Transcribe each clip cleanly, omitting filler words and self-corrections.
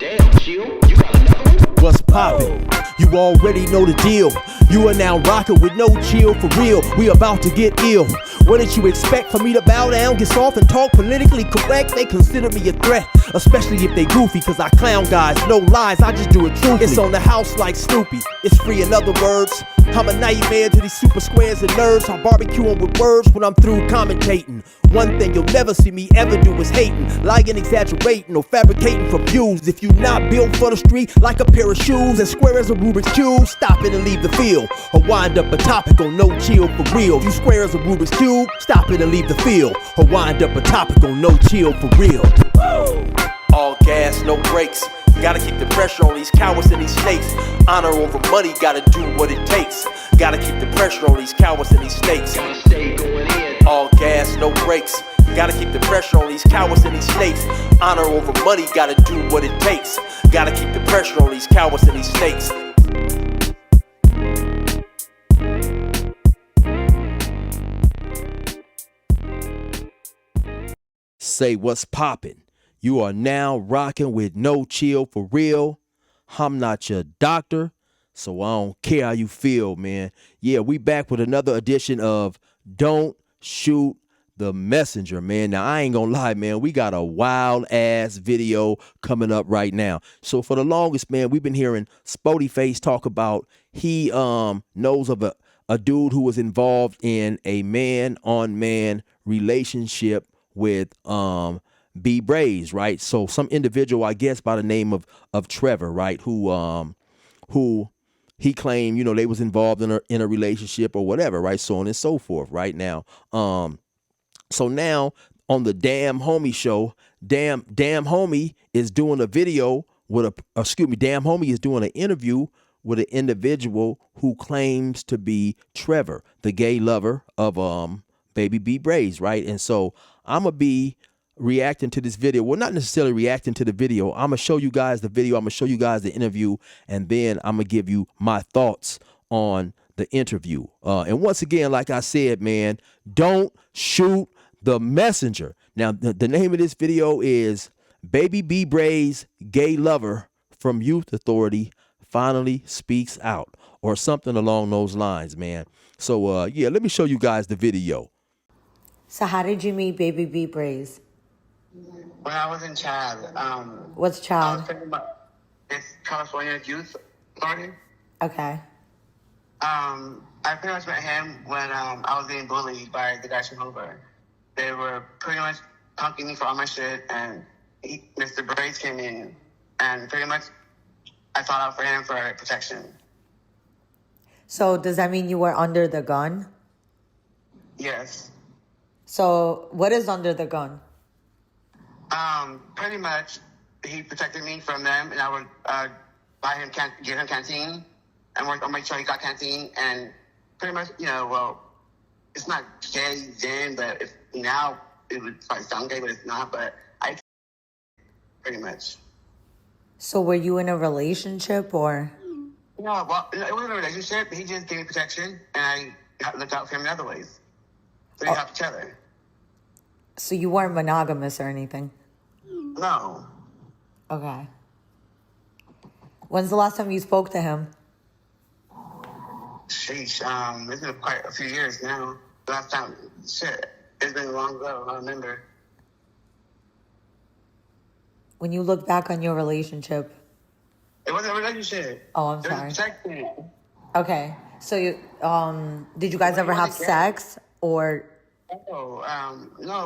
Damn, chill, you got another one? What's poppin'? You already know the deal. You are now rockin' with no chill for real. We about to get ill. What did you expect for me to bow down, get soft and talk politically correct? They consider me a threat, especially if they goofy, cause I clown guys, no lies, I just do it truthfully. It's on the house like Snoopy, it's free in other words. I'm a nightmare to these super squares and nerds. I barbecue 'em with words when I'm through commentating. One thing you'll never see me ever do is hating, lying, exaggerating, or fabricating for views. If you not built for the street like a pair of shoes, as square as a Rubik's Cube, stop it and leave the field, or wind up a topic on no chill for real. You square as a Rubik's Cube, stop it and leave the field, or wind up a topic on no chill for real. All gas, no brakes. Gotta keep the pressure on these cowards and these snakes. Honor over money, gotta do what it takes. Gotta keep the pressure on these cowards and these snakes. Gotta stay going in. All gas, no brakes. Gotta keep the pressure on these cowards and these snakes. Honor over money, gotta do what it takes. Gotta keep the pressure on these cowards and these snakes. Say what's poppin'. You are now rocking with no chill for real. I'm not your doctor, so I don't care how you feel, man. Yeah, we back with another edition of Don't Shoot the Messenger, man. Now, I ain't gonna lie, man. We got a wild-ass video coming up right now. So for the longest, man, we've been hearing Spody Face talk about he knows of a dude who was involved in a man-on-man relationship with B-Brazy, right? So some individual, I guess, by the name of Trevor, right? Who he claimed, you know, they was involved in a relationship or whatever, right? So on and so forth, right now. So now on the Damn Homie show, Damn Homie is doing a video with Damn Homie is doing an interview with an individual who claims to be Trevor, the gay lover of baby B-Brazy, right? And so I'm gonna be reacting to this video. Well, not necessarily reacting to the video. I'm gonna show you guys the video. I'm gonna show you guys the interview, and then I'm gonna give you my thoughts on the interview. And once again, like I said, man, don't shoot the messenger. Now, the name of this video is Baby B-Brazy Gay Lover from Youth Authority Finally Speaks Out, or something along those lines, man. So, yeah, let me show you guys the video. So how did you meet Baby B-Brazy? When I was in Chad, What's I Chad? was thinking about this California Youth Authority. Okay. I pretty much met him when I was being bullied by the guys from Hoover. They were pretty much punking me for all my shit, and Mr. Brazy came in, and pretty much I fought out for him for protection. So does that mean you were under the gun? Yes. So what is under the gun? Pretty much he protected me from them, and I would buy him, give him canteen, and I'll make sure he got canteen, and pretty much, you know, well, it's not gay then, but if now it would probably sound gay, but it's not, but I pretty much. So were you in a relationship or? No, well, it wasn't a relationship. He just gave me protection, and I looked out for him in other ways. So we helped each other. So you weren't monogamous or anything? No. Okay. When's the last time you spoke to him? Sheesh, it's been quite a few years now. Last time, shit, it's been long ago, I remember. When you look back on your relationship. It wasn't a relationship. Oh, I'm It sorry. was protecting. Okay. So you, did you guys ever have sex or? No,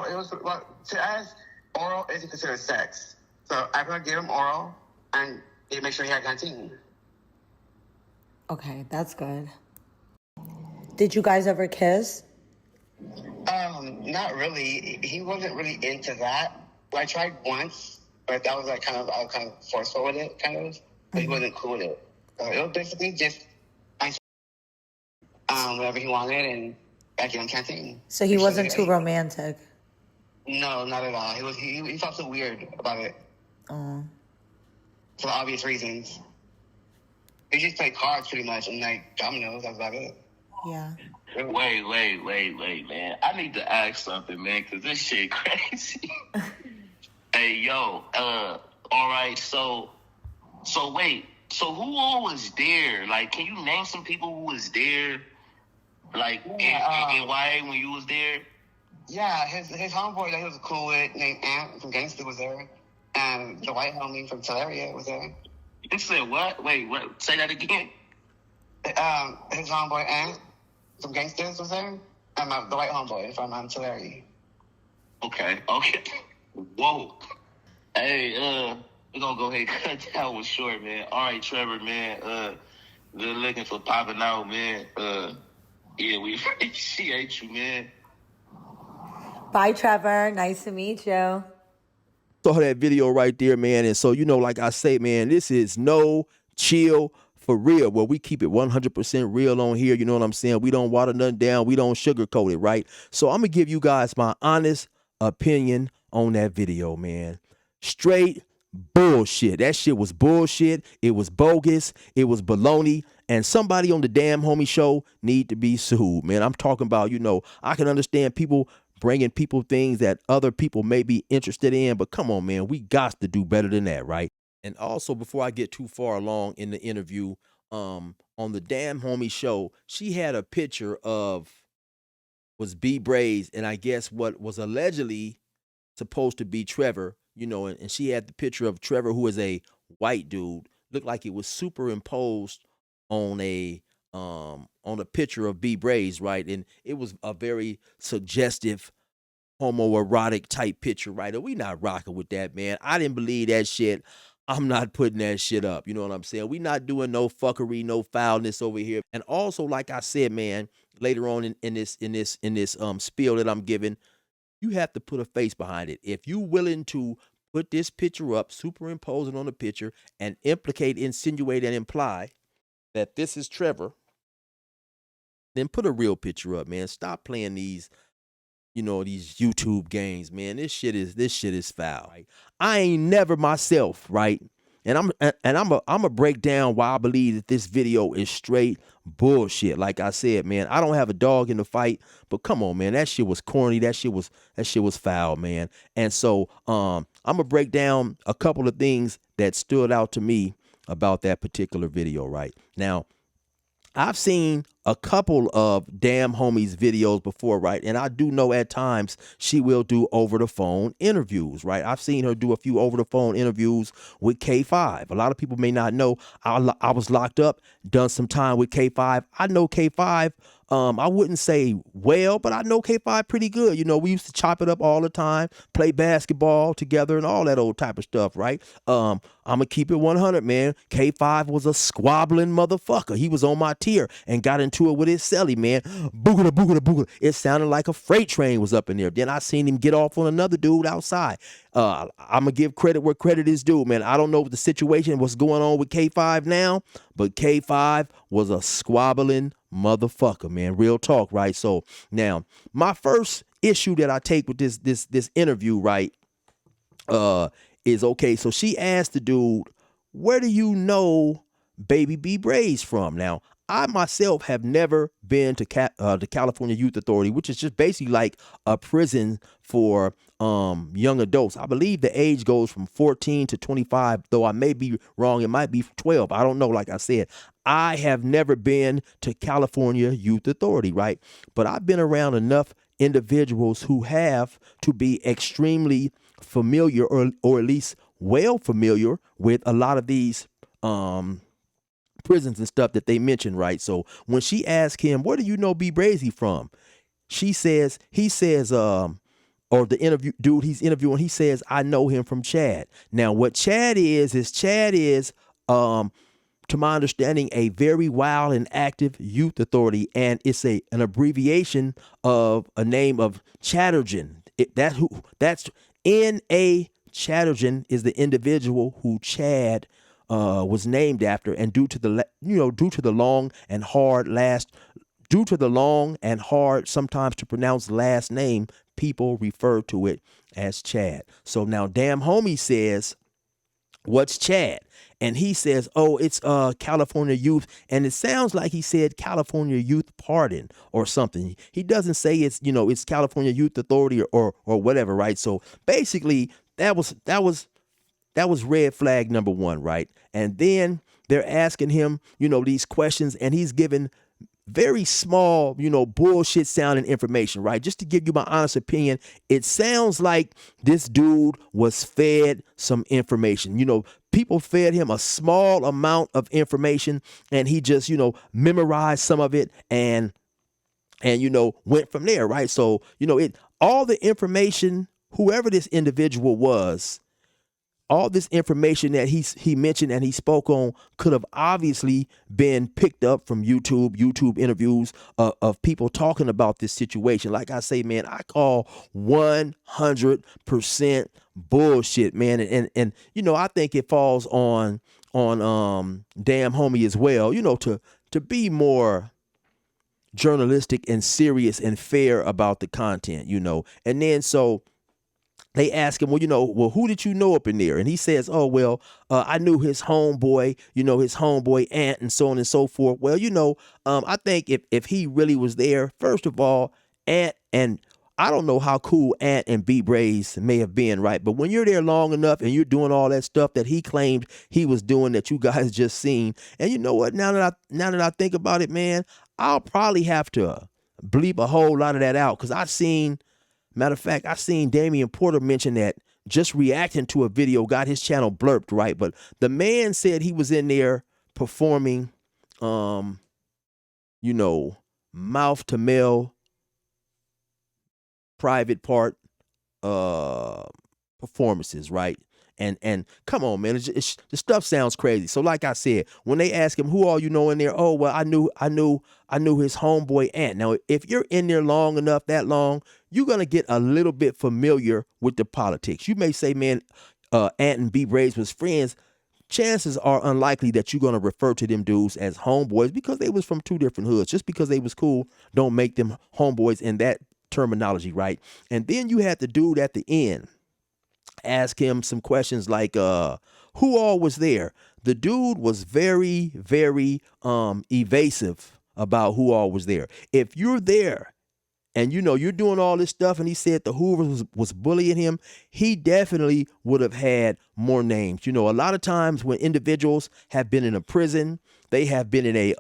it was, well, to us, oral isn't considered sex. So I probably gave him oral, and he made sure he had canteen. Okay, that's good. Did you guys ever kiss? Not really. He wasn't really into that. I tried once, but that was like I was kind of forceful with it, kind of. But he wasn't cool with it. So it was basically just whatever he wanted, and I gave him canteen. So he wasn't too romantic? No, not at all. He felt so weird about it. Oh. For obvious reasons. He just played cards pretty much, and like dominoes, that's about it. Yeah. Wait, man. I need to ask something, man, because this shit crazy. Hey, yo, all right, so So wait, so who all was there? Like, can you name some people who was there? Like in YA when you was there? Yeah, his homeboy that he was cool with named Ant from Gangsta was there. And the white homie from Teleria was there. You said what? Wait, what? Say that again. His homeboy Ant from Gangsters was there. And the white homeboy from Teleria. Okay. Whoa. Hey, we're gonna go ahead and cut that one short, man. All right, Trevor, man. Good looking for popping out, man. Yeah, we appreciate you, man. Bye, Trevor. Nice to meet you. Saw that video right there, man. And so, like I say, man, this is no chill for real. Well, we keep it 100% real on here. You know what I'm saying? We don't water nothing down. We don't sugarcoat it, right? So I'm going to give you guys my honest opinion on that video, man. Straight bullshit. That shit was bullshit. It was bogus. It was baloney. And somebody on the damn homie show need to be sued, man. I'm talking about, I can understand people bringing people things that other people may be interested in, but come on, man, we got to do better than that, right? And also, before I get too far along in the interview, on the damn homie show, she had a picture of was B-Brazy, and I guess what was allegedly supposed to be Trevor, and she had the picture of Trevor, who is a white dude, looked like it was superimposed on a picture of B-Brazy, right? And it was a very suggestive homoerotic type picture, right? And we not rocking with that, man. I didn't believe that shit. I'm not putting that shit up. You know what I'm saying? We not doing no fuckery, no foulness over here. And also, like I said, man, later on in this spiel that I'm giving, you have to put a face behind it. If you willing to put this picture up, superimpose it on the picture, and implicate, insinuate, and imply that this is Trevor, then put a real picture up, man. Stop playing these YouTube games, man. This shit is foul. Right? I ain't never myself, right? And I'm a break down why I believe that this video is straight bullshit. Like I said, man, I don't have a dog in the fight, but come on, man, that shit was corny. That shit was foul, man. And so I'm gonna break down a couple of things that stood out to me about that particular video. Right now, I've seen a couple of damn homies videos before, right? And I do know at times she will do over the phone interviews, right? I've seen her do a few over the phone interviews with K5. A lot of people may not know I was locked up, done some time with K5. I know K5. I wouldn't say well, but I know K5 pretty good. We used to chop it up all the time, play basketball together and all that old type of stuff, right? I'm gonna keep it 100, man. K5 was a squabbling motherfucker. He was on my tier and got into it with his celly, man. Boogada, boogada, boogada. It sounded like a freight train was up in there. Then I seen him get off on another dude outside. I'm gonna give credit where credit is due, man. I don't know what the situation was going on with K5 now, but K5 was a squabbling motherfucker, man. Real talk, right? So now my first issue that I take with this interview, right, is okay. So she asked the dude, "Where do you know Baby B-Brazy from?" Now, I myself have never been to the California Youth Authority, which is just basically like a prison for young adults. I believe the age goes from 14 to 25, though I may be wrong. It might be 12. I don't know. Like I said, I have never been to California Youth Authority, right? But I've been around enough individuals who have to be extremely familiar or at least well familiar with a lot of these prisons and stuff that they mentioned, right? So when she asked him, "Where do you know B-Brazy from?" he says, or the interview dude he's interviewing, he says, "I know him from Chad." Now, what Chad is, to my understanding, a very wild and active youth authority, and it's an abbreviation of a name of Chatterton. That's N.A. Chatterton is the individual who Chad was named after, and due to the long and hard sometimes to pronounce last name, people refer to it as Chad. So now damn homie says, "What's Chad?" And he says, "Oh, it's California Youth." And it sounds like he said California Youth Pardon or something. He doesn't say it's California Youth Authority or whatever, right? So basically that was That was red flag number one, right? And then they're asking him, these questions, and he's giving very small, bullshit sounding information, right? Just to give you my honest opinion, it sounds like this dude was fed some information. People fed him a small amount of information, and he just, memorized some of it and went from there, right? So, all the information, whoever this individual was, all this information that he mentioned and he spoke on could have obviously been picked up from YouTube interviews of people talking about this situation. Like I say, man, I call 100% bullshit, man. And I think it falls on damn homie as well, to be more journalistic and serious and fair about the content, And then so they ask him, well, who did you know up in there? And he says, oh, well, I knew his homeboy, his homeboy Ant and so on and so forth. Well, I think if he really was there, first of all, Ant, and I don't know how cool Ant and B-Brazy may have been, right? But when you're there long enough and you're doing all that stuff that he claimed he was doing that you guys just seen, and you know what? Now that I think about it, man, I'll probably have to bleep a whole lot of that out, because matter of fact, I seen Damian Porter mention that just reacting to a video got his channel blurped, right? But the man said he was in there performing, mouth to male private part performances, right? And come on, man, the stuff sounds crazy. So like I said, when they ask him, who all you know in there? Oh, well, I knew his homeboy Ant. Now, if you're in there long enough, that long, you're gonna get a little bit familiar with the politics. You may say, man, Ant and B-Brazy was friends. Chances are unlikely that you're gonna refer to them dudes as homeboys, because they was from two different hoods. Just because they was cool don't make them homeboys in that terminology, right? And then you had the dude at the end ask him some questions like, who all was there? The dude was very, very evasive about who all was there. If you're there and you're doing all this stuff, and he said the Hoovers was bullying him, he definitely would have had more names. A lot of times when individuals have been in a prison, they have been in a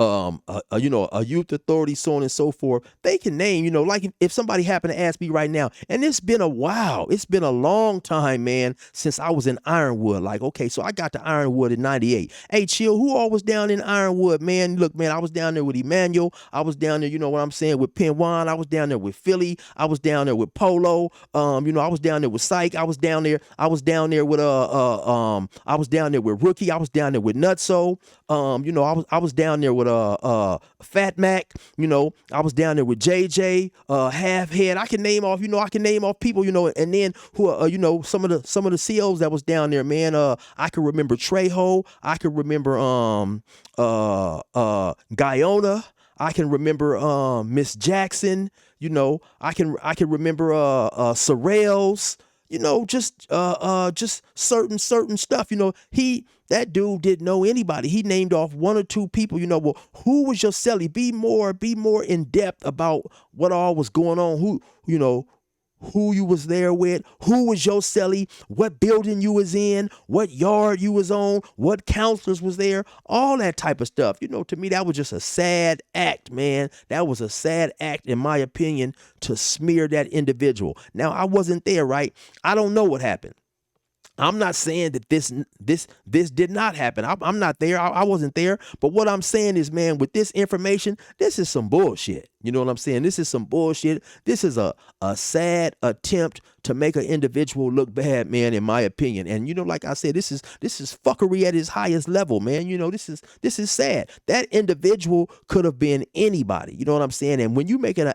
a youth authority, so on and so forth. They can name, like if somebody happened to ask me right now, and it's been a while, it's been a long time, man, since I was in Ironwood. Like, okay, so I got to Ironwood in 98. Hey, chill, who all was down in Ironwood, man? Look, man, I was down there with Emmanuel. I was down there, what I'm saying, with Penwan. I was down there with Philly. I was down there with Polo. I was down there with Psych. I was down there with I was down there with Rookie. I was down there with Nutso. I was down there with Fat Mac. I was down there with JJ, Half Head. I can name off people, and then who are, some of the COs that was down there, man. I can remember Trejo. I can remember Guyona. I can remember Miss Jackson. I can remember Sorrells. Just certain stuff. That dude didn't know anybody. He named off one or two people. Well, who was your celly? Be more in depth about what all was going on. Who you was there with, who was your celly, what building you was in, what yard you was on, what counselors was there, all that type of stuff. To me, that was just a sad act, man. That was a sad act, in my opinion, to smear that individual. Now, I wasn't there, right? I don't know what happened. I'm not saying that this did not happen. I'm not there. I wasn't there. But what I'm saying is, man, with this information, this is some bullshit. You know what I'm saying? This is some bullshit. This is a sad attempt to make an individual look bad, man, in my opinion. And like I said, this is fuckery at its highest level, man. This is sad. That individual could have been anybody. You know what I'm saying? And when you make an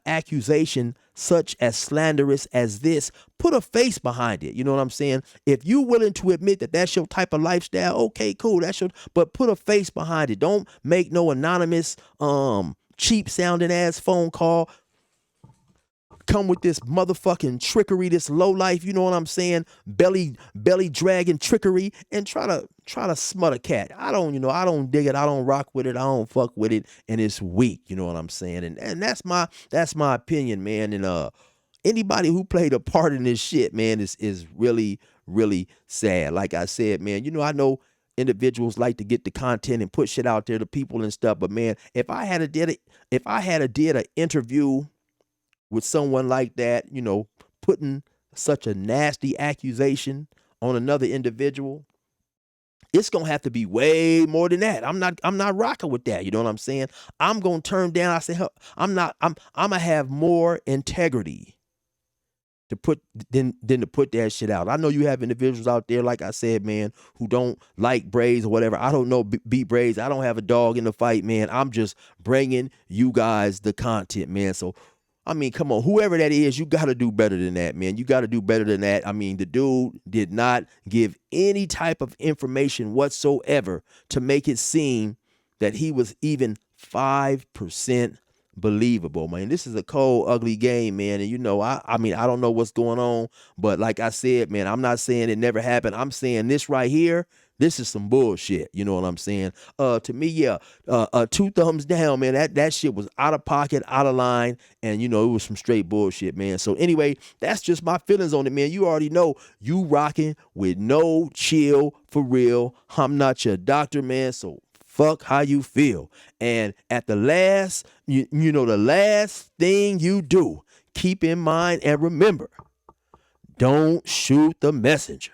accusation such as slanderous as this, put a face behind it. You know what I'm saying? If you willing to admit that that's your type of lifestyle, okay, cool. But put a face behind it. Don't make no anonymous, cheap sounding ass phone call. Come with this motherfucking trickery, this low life, you know what I'm saying? Belly dragging trickery, and try to smut a cat. I don't dig it. I don't rock with it. I don't fuck with it, and it's weak. You know what I'm saying? And that's my opinion, man. And anybody who played a part in this shit, man, is really, really sad. Like I said, man, I know individuals like to get the content and put shit out there to people and stuff, but man, if I had a did an interview with someone like that, putting such a nasty accusation on another individual, it's gonna have to be way more than that. I'm not rocking with that. You know what I'm saying? I'm gonna turn down. I say, "Huh, I'm gonna have more integrity to put than to put that shit out. I know you have individuals out there, like I said, man, who don't like Brazy or whatever. I don't know B-Brazy. I don't have a dog in the fight, man. I'm just bringing you guys the content, man. So, I mean, come on, whoever that is, you got to do better than that, man. You got to do better than that. I mean, the dude did not give any type of information whatsoever to make it seem that he was even 5% believable, man. This is a cold, ugly game, man. And I mean, I don't know what's going on, but like I said, man, I'm not saying it never happened. I'm saying this right here, this is some bullshit. You know what I'm saying? To me, yeah, 2 thumbs down, man. That shit was out of pocket, out of line, and it was some straight bullshit, man. So anyway, that's just my feelings on it, man. You already know you rocking with No Chill for real. I'm not your doctor, man. So fuck how you feel. And at the last, the last thing you do, keep in mind and remember, don't shoot the messenger.